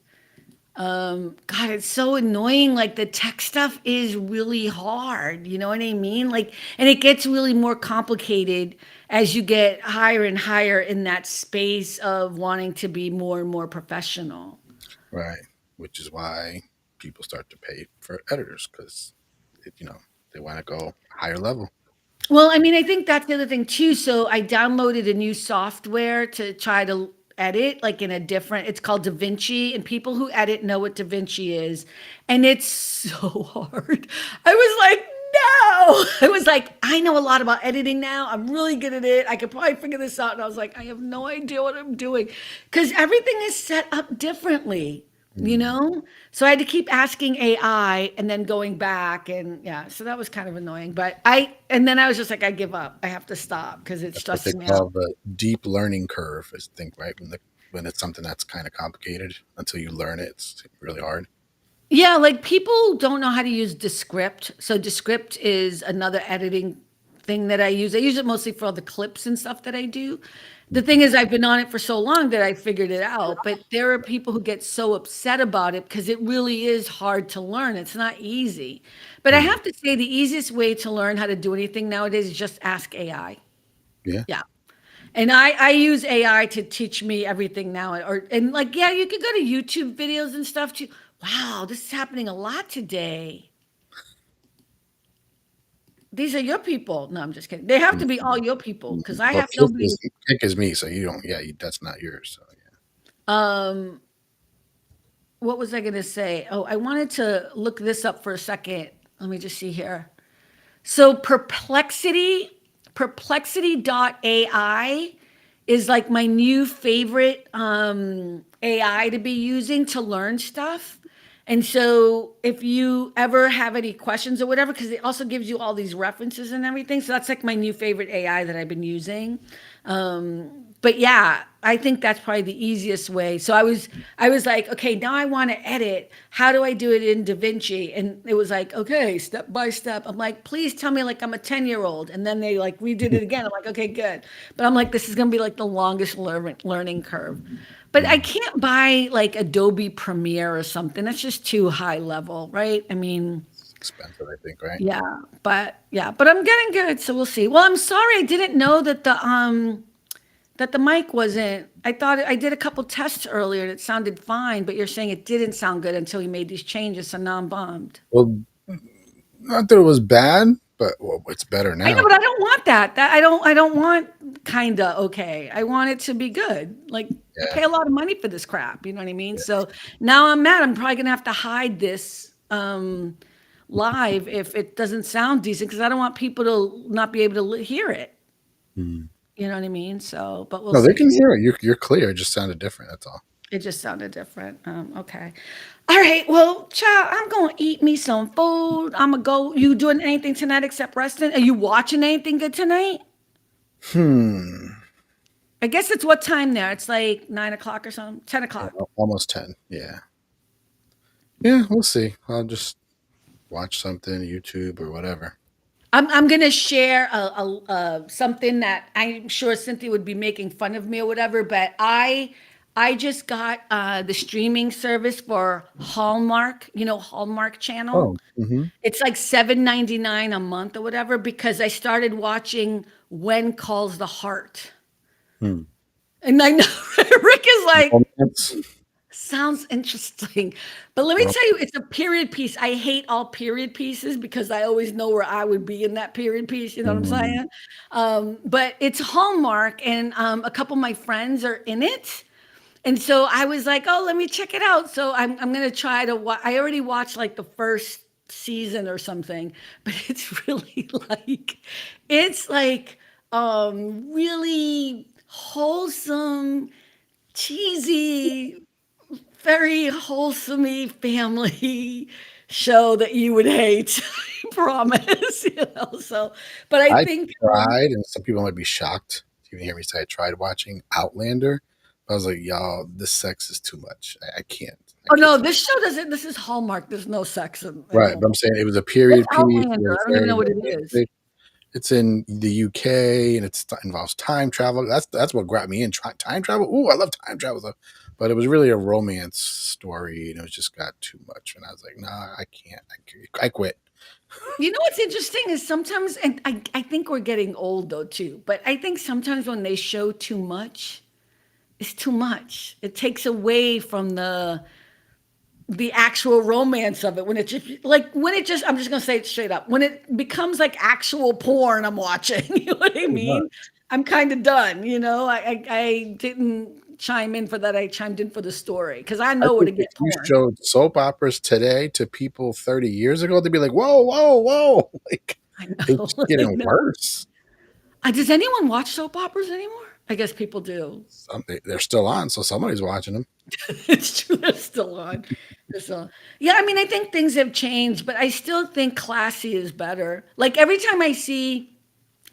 God, it's so annoying. Like the tech stuff is really hard. You know what I mean? Like, and it gets really more complicated as you get higher and higher in that space of wanting to be more and more professional. Right. Which is why people start to pay for editors because, they want to go higher level. Well, I mean, I think that's the other thing too. So I downloaded a new software to try to edit, like in a different, it's called DaVinci, and people who edit know what DaVinci is. And it's so hard. I was like, no. I was like, I know a lot about editing now. I'm really good at it. I could probably figure this out. And I was like, I have no idea what I'm doing because everything is set up differently. You know? So I had to keep asking AI and then going back and yeah, so that was kind of annoying. And then I was just like, I give up. I have to stop because it's What they stressing me out. call the deep learning curve is, right? When it's something that's kind of complicated, until you learn it, it's really hard. Yeah, like people don't know how to use Descript. So Descript is another editing thing that I use. I use it mostly for all the clips and stuff that I do. The thing is, I've been on it for so long that I figured it out. But there are people who get so upset about it because it really is hard to learn. It's not easy. But I have to say, the easiest way to learn how to do anything nowadays is just ask AI. Yeah. Yeah. And I use AI to teach me everything now. And like, yeah, you could go to YouTube videos and stuff too. Wow, this is happening a lot today. These are your people. No, I'm just kidding. They have to be all your people because I Well, have nobody. Kick is me, so you don't. Yeah, that's not yours. So yeah. Um, what was I gonna say? Oh, I wanted to look this up for a second. Let me just see here. So perplexity.ai is like my new favorite AI to be using to learn stuff. And so if you ever have any questions or whatever, because it also gives you all these references and everything. So that's like my new favorite AI that I've been using. But yeah, I think that's probably the easiest way. So I was like, okay, now I want to edit. How do I do it in DaVinci? And it was like, okay, step by step. I'm like, please tell me like I'm a 10-year-old. And then they like redid it again. I'm like, okay, good. But I'm like, this is gonna be like the longest learning curve. But I can't buy like Adobe Premiere or something. That's just too high level, right? I mean, Expensive, I think, right? but I'm getting good, so we'll see. Well, I'm sorry I didn't know that the mic wasn't. I thought I did a couple tests earlier and it sounded fine, but you're saying it didn't sound good until you made these changes, so now I'm bummed. Well, not that it was bad, but it's better I know, now. but I don't want that. I don't want kinda okay. I want it to be good. Like I Yeah. pay a lot of money for this crap, you know what I mean? So now I'm mad. I'm probably gonna have to hide this live if it doesn't sound decent because I don't want people to not be able to hear it. You know what I mean? So, but we'll No, they see. can hear it. You're clear. It just sounded different. That's all. It just sounded different. Okay. All right. Well, child, I'm going to eat me some food. I'm going to go. You doing anything tonight except resting? Are you watching anything good tonight? I guess it's what time there? It's like 9 o'clock or something, 10 o'clock. Almost 10. Yeah. Yeah, we'll see. I'll just watch something, YouTube or whatever. I'm gonna share something that I'm sure Cynthia would be making fun of me or whatever, but I just got the streaming service for Hallmark, Hallmark Channel. Oh, mm-hmm. It's like $7.99 a month or whatever because I started watching When Calls the Heart. And I know Rick is like, sounds interesting. But let me tell you, it's a period piece. I hate all period pieces because I always know where I would be in that period piece. You know what I'm saying? But it's Hallmark, and a couple of my friends are in it. And so I was like, oh, let me check it out. So I'm going to try to watch. I already watched like the first season or something, but it's really it's like really wholesome, cheesy, very wholesome family show that you would hate, I promise, so, but I I think, tried, and some people might be shocked to even hear me say I tried watching Outlander. I was like, y'all, this sex is too much. I can't. I oh can't. no, this show doesn't, this is Hallmark, there's no sex in Right, it. but I'm saying it was a What's period piece. It Outlander? was I don't even very know what it is. romantic. It's in the UK, and involves time travel. That's what grabbed me in. Time travel. Ooh, I love time travel. But it was really a romance story, and it just got too much. And I was like, nah, I can't. I quit. You know what's interesting is sometimes, and I think we're getting old though too, but I think sometimes when they show too much, it's too much. It takes away from the actual romance of it when it just like when it just I'm just gonna say it straight up. When it becomes like actual porn I'm watching, you know what I Pretty much. mean? I'm kind of done, you know. I didn't chime in for that. I chimed in for the story because I I know where to think if get you porn. showed soap operas today to people 30 years ago, they'd be like, whoa, whoa, whoa. Like, I it's know. I getting know. worse. Does anyone watch soap operas anymore? I guess people do. They're still on, so somebody's watching them. It's true. They're still on. They're still, yeah, I mean, I think things have changed, but I still think classy is better. Like every time I see,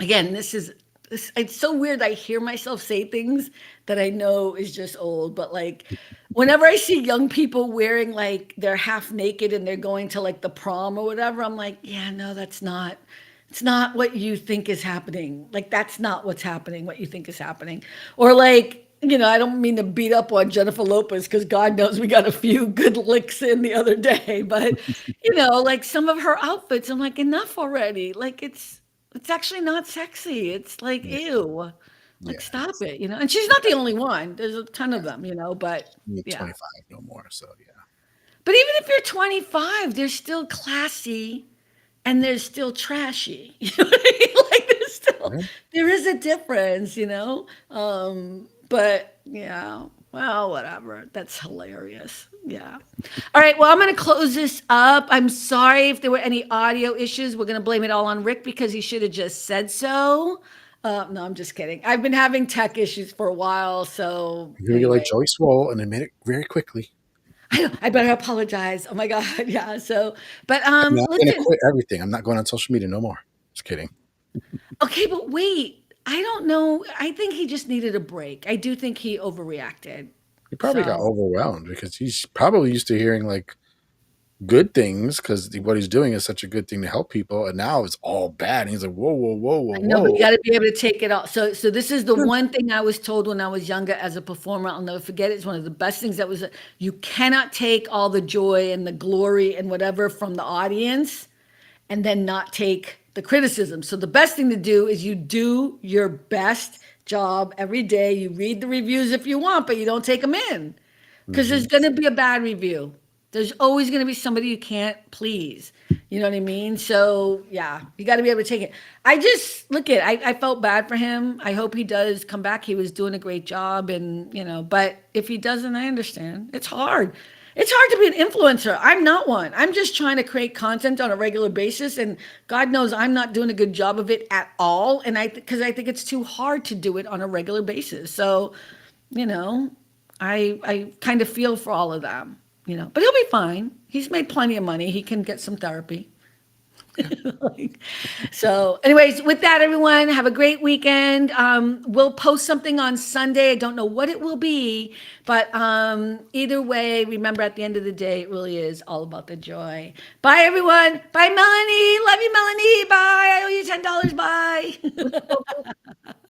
again, it's so weird. I hear myself say things that I know is just old, but like whenever I see young people wearing like they're half naked and they're going to like the prom or whatever, I'm like, yeah, no, it's not what you think is happening. Like that's not what's happening, what you think is happening. Or like, I don't mean to beat up on Jennifer Lopez because God knows we got a few good licks in the other day, but like some of her outfits, I'm like, enough already. Like it's actually not sexy. It's like, Yeah, ew. Like yeah. stop it, And she's not the only one. There's a ton of them, but I'm yeah. 25 no more, so yeah. But even if you're 25, they're still classy and they're still trashy. You know what I mean? Like Yeah. there is a difference. But yeah, well, whatever. That's hilarious. Yeah. All right. Well, I'm going to close this up. I'm sorry if there were any audio issues. We're going to blame it all on Rick because he should have just said so. No, I'm just kidding. I've been having tech issues for a while. So You're gonna get like anyway, Joey Swole and admit it very quickly. I better apologize. Oh my God. Yeah. So, but I'm not gonna listen, quit everything. I'm not going on social media no more. Just kidding. okay, but wait. I don't know. I think he just needed a break. I do think he overreacted. He probably got So, overwhelmed because he's probably used to hearing like good things because what he's doing is such a good thing to help people, and now it's all bad. And he's like, whoa, whoa, whoa, whoa, I know, but you whoa. got to be able to take it all. So this is the one thing I was told when I was younger as a performer. I'll never forget it. It's one of the best things that was. You cannot take all the joy and the glory and whatever from the audience, and then not take the criticism. So the best thing to do is you do your best job every day. You read the reviews if you want, but you don't take them in because Hmm. there's going to be a bad review. There's always going to be somebody you can't please. You know what I mean? So yeah, you got to be able to take it. I just look at. I felt bad for him. I hope he does come back. He was doing a great job, and but if he doesn't, I understand. It's hard. It's hard to be an influencer. I'm not one. I'm just trying to create content on a regular basis, and God knows I'm not doing a good job of it at all. And because I think it's too hard to do it on a regular basis. So, you know, I kind of feel for all of them. But he'll be fine. He's made plenty of money. He can get some therapy. Like, so, anyways, with that, everyone, have a great weekend. We'll post something on Sunday. I don't know what it will be, but either way, remember at the end of the day, it really is all about the joy. Bye, everyone. Bye, Melanie. Love you, Melanie. Bye. I owe you $10. Bye.